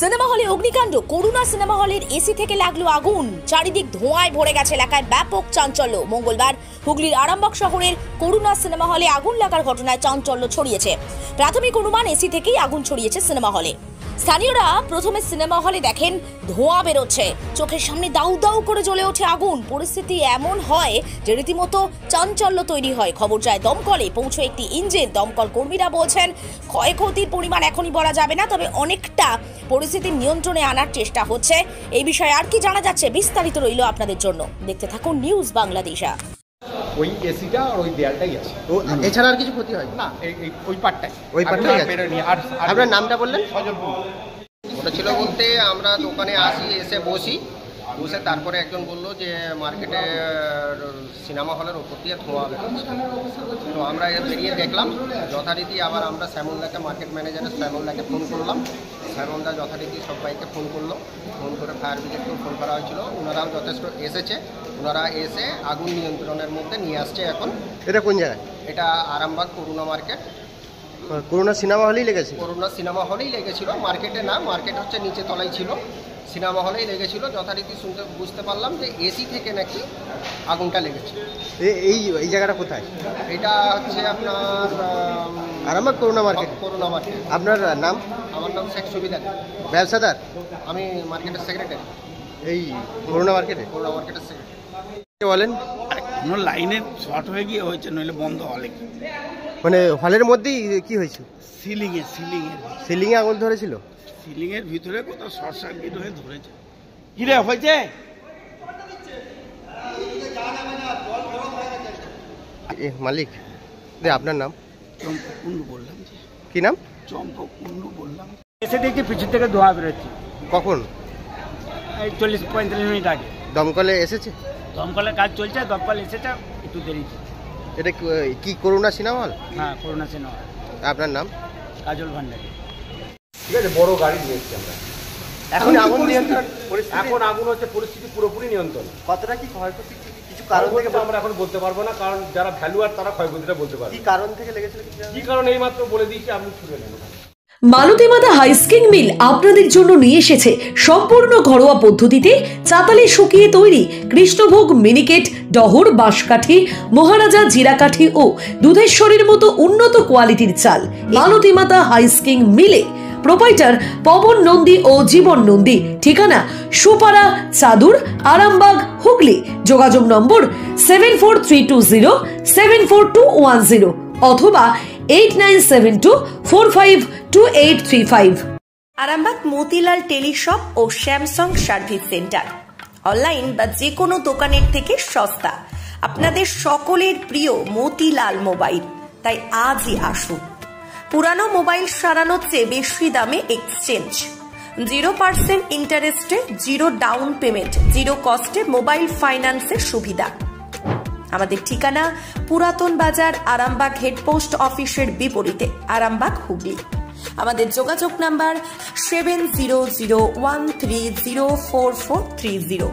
Cinema হলে অগ্নিকাণ্ড, করুণা cinema হলের এসি থেকে লাগলো আগুন, চারিদিক ধোঁয়ায় ভরে গেছে, এলাকায় ব্যাপক চাঞ্চল্য। মঙ্গলবার হুগলির আরামবাগ শহরের করুণা সিনেমা হলে আগুন লাগার ঘটনায় চাঞ্চল্য ছড়িয়েছে। প্রাথমিক অনুমান এসি থেকেই আগুন ছড়িয়েছে সিনেমা হলে। স্থানীয়রা প্রথমে সিনেমা হলে দেখেন ধোঁয়া বেরোচ্ছে, চোখের সামনে দাউ দাউ করে জ্বলে ওঠে আগুন। পরিস্থিতি এমন হয় যে রীতিমতো চাঞ্চল্য তৈরি হয়। খবর যায় দমকলে, পৌঁছে একটি ইঞ্জিন। দমকল কর্মীরা বলছেন ক্ষয়ক্ষতির পরিমাণ এখনই বলা যাবে না, তবে অনেকটা পরিস্থিতি নিয়ন্ত্রণে আনার চেষ্টা হচ্ছে। এই বিষয়ে আর কি জানা যাচ্ছে বিস্তারিত রইল আপনাদের জন্য, দেখতে থাকুন নিউজ বাংলাদেশা। ওই এসিটা আর ওই দেয়ালটাই আছে, এছাড়া আর কিছু ক্ষতি হয় না? ওই পার্টটাই আর আপনার নামটা বললেন? ওটা ছিল বলতে আমরা দোকানে আসি, এসে বসে তারপরে একজন বললো যে মার্কেটে সিনেমা হলের ওপর দিয়ে ধোঁয়া বেরোচ্ছে। তো আমরা বেরিয়ে দেখলাম যথারীতি। আবার আমরা শ্যামলদাকে, মার্কেট ম্যানেজারের শ্যামলদাকে ফোন করলাম। শ্যামলদা যথারীতি সবাইকে ফোন করলো, ফোন করে ফায়ার ব্রিগেডকেও ফোন করা হয়েছিল। ওনারাও যথেষ্ট এসেছে, ওনারা এসে আগুন নিয়ন্ত্রণের মধ্যে নিয়ে আসছে। এখন এটা কোন জায়গায়? এটা আরামবাগ করুণা মার্কেট। করুণা সিনেমা হলেই লেগেছে? করুণা সিনেমা হলেই লেগেছিল, মার্কেটে না। মার্কেট হচ্ছে নিচে তলায় ছিল, সিনেমা হলেই লেগেছিল। যথারীতি শুনতে বুঝতে পারলাম যে এসি থেকে নাকি আগুনটা লেগেছে। এই জায়গাটা কোথায়? এটা হচ্ছে আপনার আরামবাগ করুণা মার্কেট। করুণা মার্কেট। আপনার নাম? আমার নাম শেখ সুবিধা। ব্যবসাদার? আমি মার্কেটের সেক্রেটারি। এই করুণা মার্কেটে? করুণা মার্কেটের সেক্রেটারি। বলেন। কোনো লাইনের শর্ট হয়ে গিয়ে হয়েছে, নইলে বন্ধ হলে। মানে হলের মধ্যেই কি হয়েছে? সিলিংয়ে আগুন ধরেছিল? সিলিংয়ের ভিতরে কোথাও শর্ট সার্কিট হয়ে ধরেছে। কি রে হয়েছে? মালিক আপনার নাম? চম্পক কুন্ডু বললাম। কি নাম? চম্পক কুন্ডু বললাম। এসে দেখছি পিছন থেকে ধোঁয়া বেরোচ্ছে। কখন? এই 40-45 মিনিট আগে। দমকলে এসেছে? দমকলের কাজ চলছে, দমকল এসেছে একটু দেরি। এটা কি করুণা সিনেমা হল? হ্যাঁ, করুণা সিনেমা। আপনার নাম? কাজল ভান্ডারী। ঠিক আছে, বড় গাড়ি নিয়ে এসছি আমরা। এখন আগুন নিয়ন্ত্রণ, এখন আগুন হচ্ছে পরিস্থিতি পুরোপুরি নিয়ন্ত্রণ। কতটা কি ক্ষয়ক্ষতি কিছু কারণ থেকে আমরা এখন বলতে পারবো না, কারণ যারা ভ্যালুয়ার তারা ক্ষয়ক্ষতিটা বলতে পারবে। কি কারণ থেকে লেগেছিল, কি কারণ এই মাত্র বলে দিয়েছি, আপনি শুনে নেন। মালতীমাতা হাইস্কিং মিল আপনাদের জন্য নিয়ে এসেছে সম্পূর্ণ ঘরোয়া পদ্ধতিতে চাতালে শুকিয়ে তৈরি কৃষ্ণভোগ মিনিকেট, ডহর, বাঁশকাঠি, মহারাজা জিরাকাঠি ও দুধেশ্বরীর মতো উন্নত কোয়ালিটির চাল। মালতীমাতা হাইস্কিং মিলে প্রোপাইটার পবন নন্দী ও জীবন নন্দী। ঠিকানা সুপারা চাদুর, আরামবাগ, হুগলি। যোগাযোগ নম্বর 7432074210 অথবা 8972452835। আরামবাগ মতিলাল টেলিশপ ও স্যামসাং সার্ভিস সেন্টার, অনলাইন বা যে কোনো দোকানের থেকে সস্তা। আপনাদের সকলের প্রিয় মতিলাল মোবাইল, তাই আজই আসুন। পুরানো মোবাইল সারানোর চেয়ে বেশি দামে এক্সচেঞ্জ, 0% ইন্টারেস্টে, 0 ডাউন পেমেন্ট, 0 কস্টে মোবাইল ফাইন্যান্সের সুবিধা। আমাদের ঠিকানা পুরাতন বাজার, আরামবাগ হেডপোস্ট অফিসের বিপরীতে, আরামবাগ, হুগলি। আমাদের যোগাযোগ নাম্বার 7001304430।